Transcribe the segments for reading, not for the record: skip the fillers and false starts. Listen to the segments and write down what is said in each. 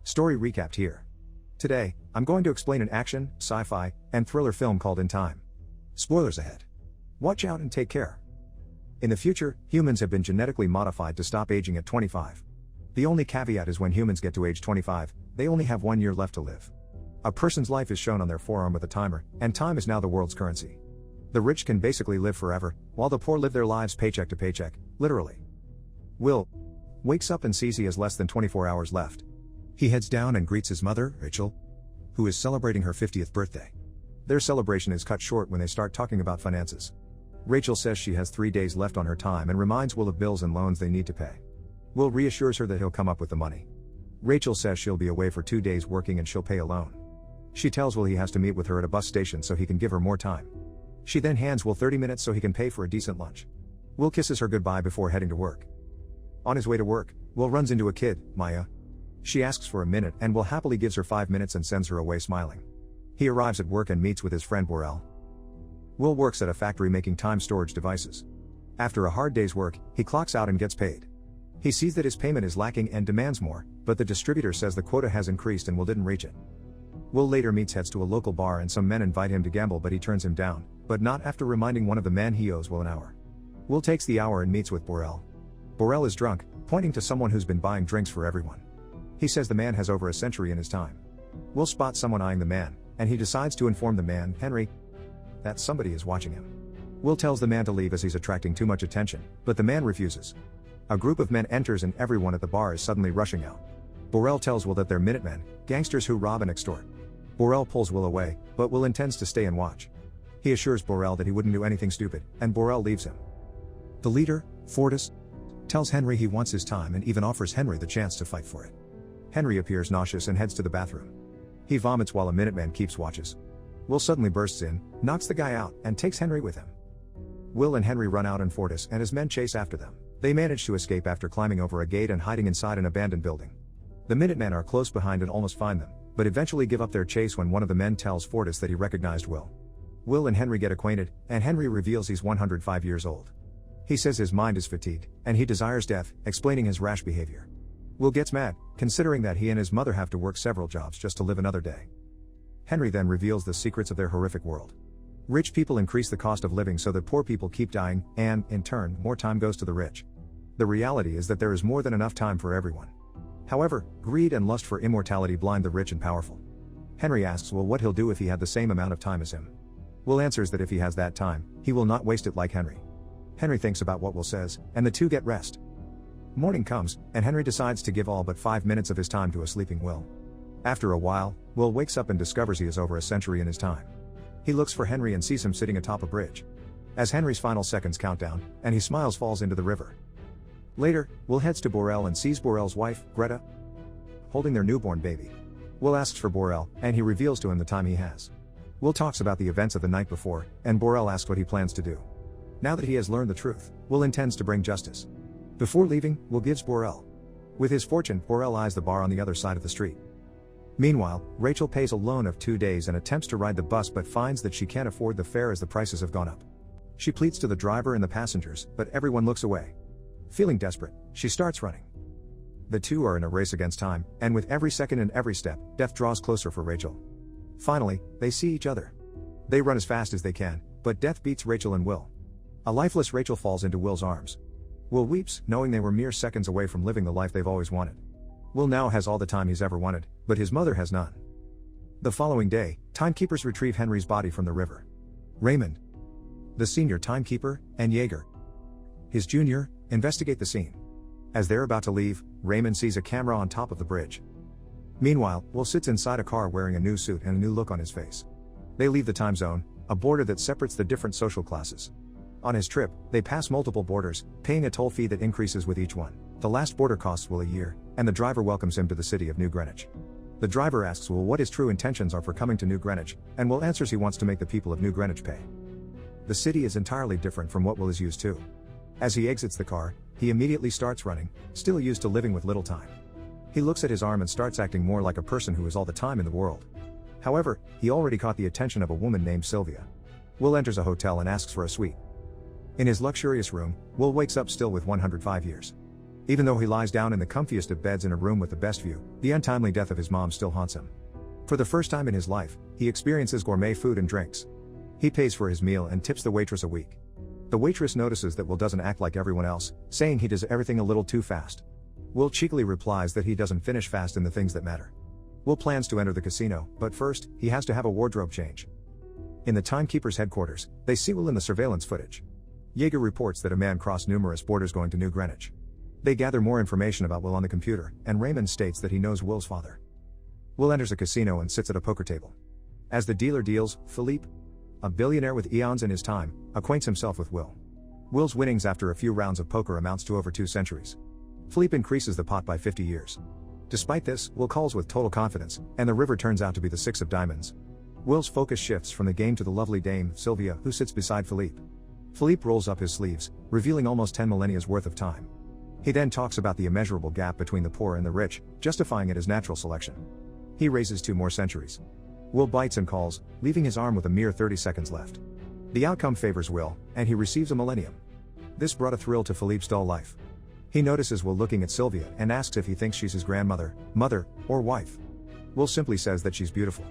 Story recapped here. Today, I'm going to explain an action, sci-fi, and thriller film called In Time. Spoilers ahead. Watch out and take care. In the future, humans have been genetically modified to stop aging at 25. The only caveat is when humans get to age 25, they only have 1 year left to live. A person's life is shown on their forearm with a timer, and time is now the world's currency. The rich can basically live forever, while the poor live their lives paycheck to paycheck, literally. Will wakes up and sees he has less than 24 hours left. He heads down and greets his mother, Rachel, who is celebrating her 50th birthday. Their celebration is cut short when they start talking about finances. Rachel says she has 3 days left on her time and reminds Will of bills and loans they need to pay. Will reassures her that he'll come up with the money. Rachel says she'll be away for 2 days working and she'll pay a loan. She tells Will he has to meet with her at a bus station so he can give her more time. She then hands Will 30 minutes so he can pay for a decent lunch. Will kisses her goodbye before heading to work. On his way to work, Will runs into a kid, Maya. She asks for a minute and Will happily gives her 5 minutes and sends her away smiling. He arrives at work and meets with his friend Borel. Will works at a factory making time storage devices. After a hard day's work, he clocks out and gets paid. He sees that his payment is lacking and demands more, but the distributor says the quota has increased and Will didn't reach it. Will later heads to a local bar and some men invite him to gamble, but he turns him down, but not after reminding one of the men he owes Will an hour. Will takes the hour and meets with Borel. Borel is drunk, pointing to someone who's been buying drinks for everyone. He says the man has over a century in his time. Will spots someone eyeing the man, and he decides to inform the man, Henry, that somebody is watching him. Will tells the man to leave as he's attracting too much attention, but the man refuses. A group of men enters and everyone at the bar is suddenly rushing out. Borel tells Will that they're Minutemen, gangsters who rob and extort. Borel pulls Will away, but Will intends to stay and watch. He assures Borel that he wouldn't do anything stupid, and Borel leaves him. The leader, Fortis, tells Henry he wants his time and even offers Henry the chance to fight for it. Henry appears nauseous and heads to the bathroom. He vomits while a Minuteman keeps watches. Will suddenly bursts in, knocks the guy out, and takes Henry with him. Will and Henry run out and Fortis and his men chase after them. They manage to escape after climbing over a gate and hiding inside an abandoned building. The Minutemen are close behind and almost find them, but eventually give up their chase when one of the men tells Fortis that he recognized Will. Will and Henry get acquainted, and Henry reveals he's 105 years old. He says his mind is fatigued, and he desires death, explaining his rash behavior. Will gets mad, considering that he and his mother have to work several jobs just to live another day. Henry then reveals the secrets of their horrific world. Rich people increase the cost of living so that poor people keep dying, and, in turn, more time goes to the rich. The reality is that there is more than enough time for everyone. However, greed and lust for immortality blind the rich and powerful. Henry asks Will what he'll do if he had the same amount of time as him. Will answers that if he has that time, he will not waste it like Henry. Henry thinks about what Will says, and the two get rest. Morning comes, and Henry decides to give all but 5 minutes of his time to a sleeping Will. After a while, Will wakes up and discovers he is over a century in his time. He looks for Henry and sees him sitting atop a bridge. As Henry's final seconds count down, and he smiles falls into the river. Later, Will heads to Borel and sees Borel's wife, Greta, holding their newborn baby. Will asks for Borel, and he reveals to him the time he has. Will talks about the events of the night before, and Borel asks what he plans to do. Now that he has learned the truth, Will intends to bring justice. Before leaving, Will gives Borel. With his fortune, Borel eyes the bar on the other side of the street. Meanwhile, Rachel pays a loan of 2 days and attempts to ride the bus but finds that she can't afford the fare as the prices have gone up. She pleads to the driver and the passengers, but everyone looks away. Feeling desperate, she starts running. The two are in a race against time, and with every second and every step, death draws closer for Rachel. Finally, they see each other. They run as fast as they can, but death beats Rachel and Will. A lifeless Rachel falls into Will's arms. Will weeps, knowing they were mere seconds away from living the life they've always wanted. Will now has all the time he's ever wanted, but his mother has none. The following day, timekeepers retrieve Henry's body from the river. Raymond, the senior timekeeper, and Jaeger, his junior, investigate the scene. As they're about to leave, Raymond sees a camera on top of the bridge. Meanwhile, Will sits inside a car wearing a new suit and a new look on his face. They leave the time zone, a border that separates the different social classes. On his trip, they pass multiple borders, paying a toll fee that increases with each one. The last border costs Will a year, and the driver welcomes him to the city of New Greenwich. The driver asks Will what his true intentions are for coming to New Greenwich, and Will answers he wants to make the people of New Greenwich pay. The city is entirely different from what Will is used to. As he exits the car, he immediately starts running, still used to living with little time. He looks at his arm and starts acting more like a person who has all the time in the world. However, he already caught the attention of a woman named Sylvia. Will enters a hotel and asks for a suite. In his luxurious room, Will wakes up still with 105 years. Even though he lies down in the comfiest of beds in a room with the best view, the untimely death of his mom still haunts him. For the first time in his life, he experiences gourmet food and drinks. He pays for his meal and tips the waitress a week. The waitress notices that Will doesn't act like everyone else, saying he does everything a little too fast. Will cheekily replies that he doesn't finish fast in the things that matter. Will plans to enter the casino, but first, he has to have a wardrobe change. In the timekeeper's headquarters, they see Will in the surveillance footage. Yeager reports that a man crossed numerous borders going to New Greenwich. They gather more information about Will on the computer, and Raymond states that he knows Will's father. Will enters a casino and sits at a poker table. As the dealer deals, Philippe, a billionaire with eons in his time, acquaints himself with Will. Will's winnings after a few rounds of poker amounts to over 2 centuries. Philippe increases the pot by 50 years. Despite this, Will calls with total confidence, and the river turns out to be the 6 of diamonds. Will's focus shifts from the game to the lovely dame, Sylvia, who sits beside Philippe. Philippe rolls up his sleeves, revealing almost 10 millennia's worth of time. He then talks about the immeasurable gap between the poor and the rich, justifying it as natural selection. He raises 2 more centuries. Will bites and calls, leaving his arm with a mere 30 seconds left. The outcome favors Will, and he receives a millennium. This brought a thrill to Philippe's dull life. He notices Will looking at Sylvia and asks if he thinks she's his grandmother, mother, or wife. Will simply says that she's beautiful.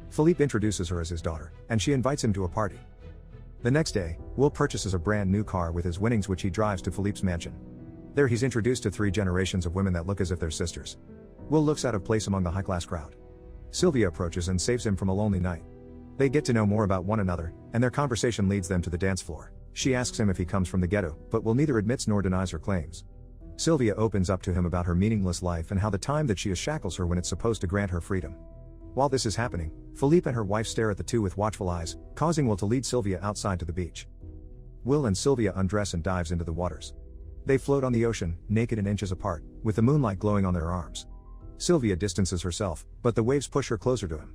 Philippe introduces her as his daughter, and she invites him to a party. The next day, Will purchases a brand new car with his winnings, which he drives to Philippe's mansion. There he's introduced to 3 generations of women that look as if they're sisters. Will looks out of place among the high-class crowd. Sylvia approaches and saves him from a lonely night. They get to know more about one another, and their conversation leads them to the dance floor. She asks him if he comes from the ghetto, but Will neither admits nor denies her claims. Sylvia opens up to him about her meaningless life and how the time that she is shackles her when it's supposed to grant her freedom. While this is happening, Philippe and her wife stare at the two with watchful eyes, causing Will to lead Sylvia outside to the beach. Will and Sylvia undress and dives into the waters. They float on the ocean, naked and inches apart, with the moonlight glowing on their arms. Sylvia distances herself, but the waves push her closer to him.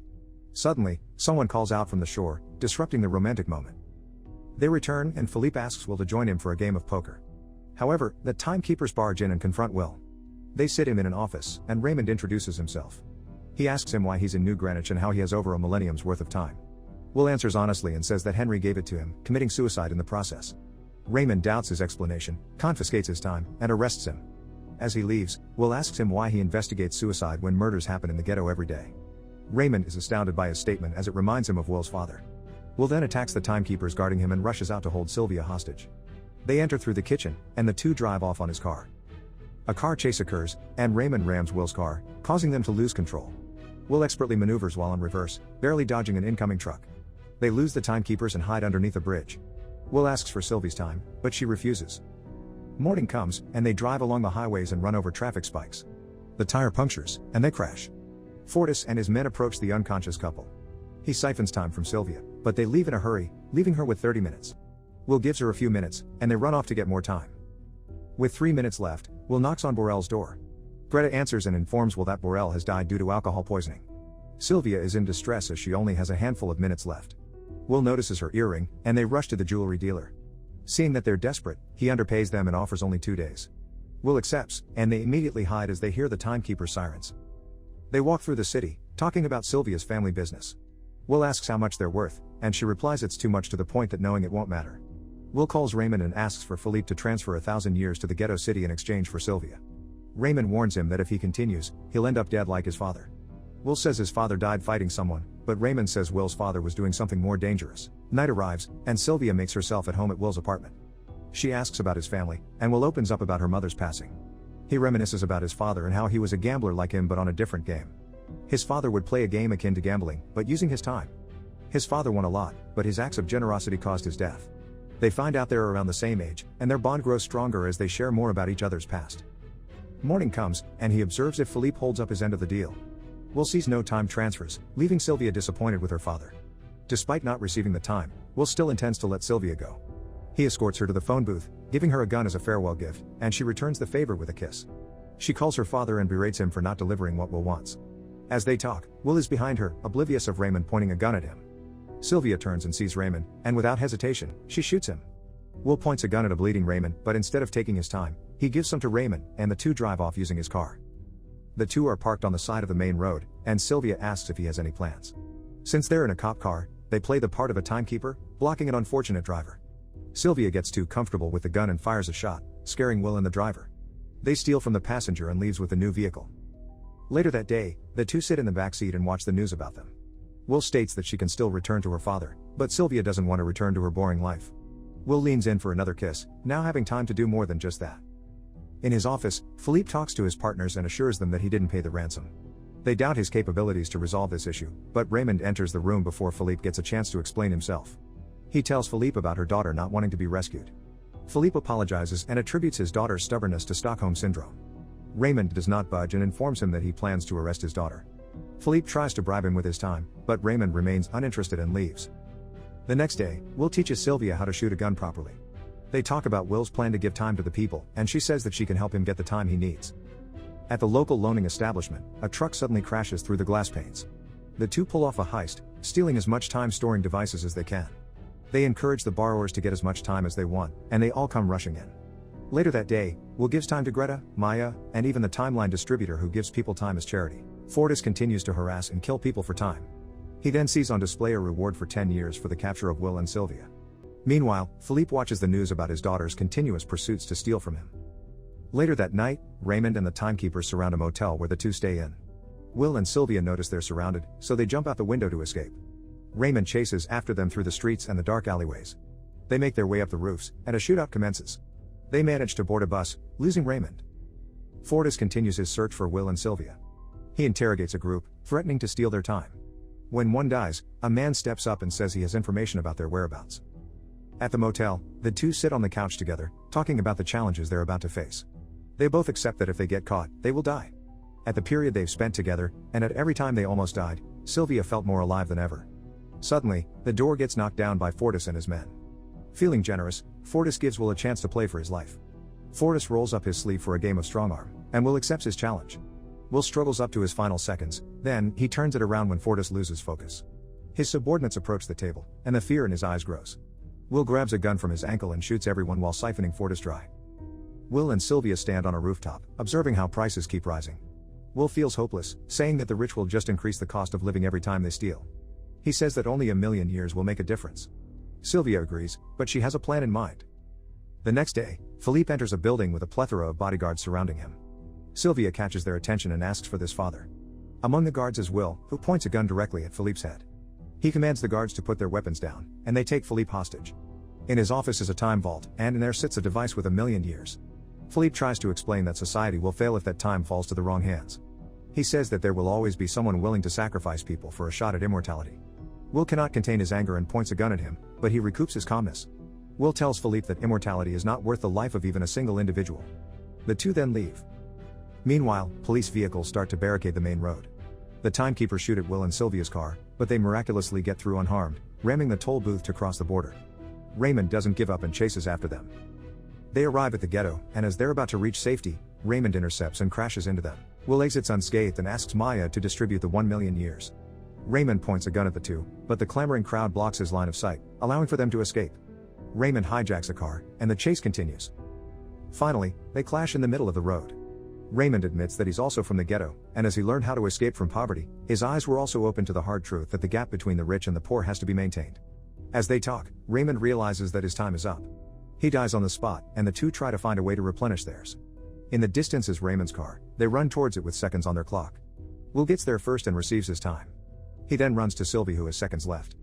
Suddenly, someone calls out from the shore, disrupting the romantic moment. They return, and Philippe asks Will to join him for a game of poker. However, the timekeepers barge in and confront Will. They sit him in an office, and Raymond introduces himself. He asks him why he's in New Greenwich and how he has over a millennium's worth of time. Will answers honestly and says that Henry gave it to him, committing suicide in the process. Raymond doubts his explanation, confiscates his time, and arrests him. As he leaves, Will asks him why he investigates suicide when murders happen in the ghetto every day. Raymond is astounded by his statement as it reminds him of Will's father. Will then attacks the timekeepers guarding him and rushes out to hold Sylvia hostage. They enter through the kitchen, and the two drive off on his car. A car chase occurs, and Raymond rams Will's car, causing them to lose control. Will expertly maneuvers while in reverse, barely dodging an incoming truck. They lose the timekeepers and hide underneath a bridge. Will asks for Sylvie's time, but she refuses. Morning comes, and they drive along the highways and run over traffic spikes. The tire punctures, and they crash. Fortis and his men approach the unconscious couple. He siphons time from Sylvia, but they leave in a hurry, leaving her with 30 minutes. Will gives her a few minutes, and they run off to get more time. With 3 minutes left, Will knocks on Borel's door. Greta answers and informs Will that Borel has died due to alcohol poisoning. Sylvia is in distress as she only has a handful of minutes left. Will notices her earring, and they rush to the jewelry dealer. Seeing that they're desperate, he underpays them and offers only 2 days. Will accepts, and they immediately hide as they hear the timekeeper's sirens. They walk through the city, talking about Sylvia's family business. Will asks how much they're worth, and she replies it's too much to the point that knowing it won't matter. Will calls Raymond and asks for Philippe to transfer 1,000 years to the ghetto city in exchange for Sylvia. Raymond warns him that if he continues, he'll end up dead like his father. Will says his father died fighting someone, but Raymond says Will's father was doing something more dangerous. Night arrives, and Sylvia makes herself at home at Will's apartment. She asks about his family, and Will opens up about her mother's passing. He reminisces about his father and how he was a gambler like him but on a different game. His father would play a game akin to gambling, but using his time. His father won a lot, but his acts of generosity caused his death. They find out they're around the same age, and their bond grows stronger as they share more about each other's past. Morning comes, and he observes if Philippe holds up his end of the deal. Will sees no time transfers, leaving Sylvia disappointed with her father. Despite not receiving the time, Will still intends to let Sylvia go. He escorts her to the phone booth, giving her a gun as a farewell gift, and she returns the favor with a kiss. She calls her father and berates him for not delivering what Will wants. As they talk, Will is behind her, oblivious of Raymond pointing a gun at him. Sylvia turns and sees Raymond, and without hesitation, she shoots him. Will points a gun at a bleeding Raymond, but instead of taking his time, he gives some to Raymond, and the two drive off using his car. The two are parked on the side of the main road, and Sylvia asks if he has any plans. Since they're in a cop car, they play the part of a timekeeper, blocking an unfortunate driver. Sylvia gets too comfortable with the gun and fires a shot, scaring Will and the driver. They steal from the passenger and leaves with the new vehicle. Later that day, the two sit in the back seat and watch the news about them. Will states that she can still return to her father, but Sylvia doesn't want to return to her boring life. Will leans in for another kiss, now having time to do more than just that. In his office, Philippe talks to his partners and assures them that he didn't pay the ransom. They doubt his capabilities to resolve this issue, but Raymond enters the room before Philippe gets a chance to explain himself. He tells Philippe about her daughter not wanting to be rescued. Philippe apologizes and attributes his daughter's stubbornness to Stockholm Syndrome. Raymond does not budge and informs him that he plans to arrest his daughter. Philippe tries to bribe him with his time, but Raymond remains uninterested and leaves. The next day, Will teaches Sylvia how to shoot a gun properly. They talk about Will's plan to give time to the people, and she says that she can help him get the time he needs. At the local loaning establishment, a truck suddenly crashes through the glass panes. The two pull off a heist, stealing as much time storing devices as they can. They encourage the borrowers to get as much time as they want, and they all come rushing in. Later that day, Will gives time to Greta, Maya, and even the timeline distributor who gives people time as charity. Fortis continues to harass and kill people for time. He then sees on display a reward for 10 years for the capture of Will and Sylvia. Meanwhile, Philippe watches the news about his daughter's continuous pursuits to steal from him. Later that night, Raymond and the timekeepers surround a motel where the two stay in. Will and Sylvia notice they're surrounded, so they jump out the window to escape. Raymond chases after them through the streets and the dark alleyways. They make their way up the roofs, and a shootout commences. They manage to board a bus, losing Raymond. Fortis continues his search for Will and Sylvia. He interrogates a group, threatening to steal their time. When one dies, a man steps up and says he has information about their whereabouts. At the motel, the two sit on the couch together, talking about the challenges they're about to face. They both accept that if they get caught, they will die. At the period they've spent together, and at every time they almost died, Sylvia felt more alive than ever. Suddenly, the door gets knocked down by Fortis and his men. Feeling generous, Fortis gives Will a chance to play for his life. Fortis rolls up his sleeve for a game of strongarm, and Will accepts his challenge. Will struggles up to his final seconds, then, he turns it around when Fortis loses focus. His subordinates approach the table, and the fear in his eyes grows. Will grabs a gun from his ankle and shoots everyone while siphoning Fortis dry. Will and Sylvia stand on a rooftop, observing how prices keep rising. Will feels hopeless, saying that the rich will just increase the cost of living every time they steal. He says that only 1,000,000 years will make a difference. Sylvia agrees, but she has a plan in mind. The next day, Philippe enters a building with a plethora of bodyguards surrounding him. Sylvia catches their attention and asks for this father. Among the guards is Will, who points a gun directly at Philippe's head. He commands the guards to put their weapons down, and they take Philippe hostage. In his office is a time vault, and in there sits a device with 1,000,000 years. Philippe tries to explain that society will fail if that time falls to the wrong hands. He says that there will always be someone willing to sacrifice people for a shot at immortality. Will cannot contain his anger and points a gun at him, but he recoups his calmness. Will tells Philippe that immortality is not worth the life of even a single individual. The two then leave. Meanwhile, police vehicles start to barricade the main road. The timekeepers shoot at Will and Sylvia's car, but they miraculously get through unharmed, ramming the toll booth to cross the border. Raymond doesn't give up and chases after them. They arrive at the ghetto, and as they're about to reach safety, Raymond intercepts and crashes into them. Will exits unscathed and asks Maya to distribute the 1,000,000 years. Raymond points a gun at the two, but the clamoring crowd blocks his line of sight, allowing for them to escape. Raymond hijacks a car, and the chase continues. Finally, they clash in the middle of the road. Raymond admits that he's also from the ghetto, and as he learned how to escape from poverty, his eyes were also open to the hard truth that the gap between the rich and the poor has to be maintained. As they talk, Raymond realizes that his time is up. He dies on the spot, and the two try to find a way to replenish theirs. In the distance is Raymond's car. They run towards it with seconds on their clock. Will gets there first and receives his time. He then runs to Sylvie, who has seconds left.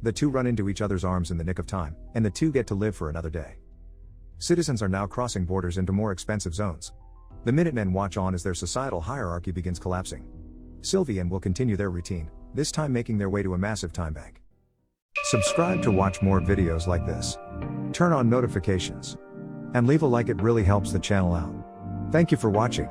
The two run into each other's arms in the nick of time, and the two get to live for another day. Citizens are now crossing borders into more expensive zones. The Minutemen watch on as their societal hierarchy begins collapsing. Sylvie and Will continue their routine, this time making their way to a massive time bank. Subscribe to watch more videos like this. Turn on notifications. And leave a like, it really helps the channel out. Thank you for watching.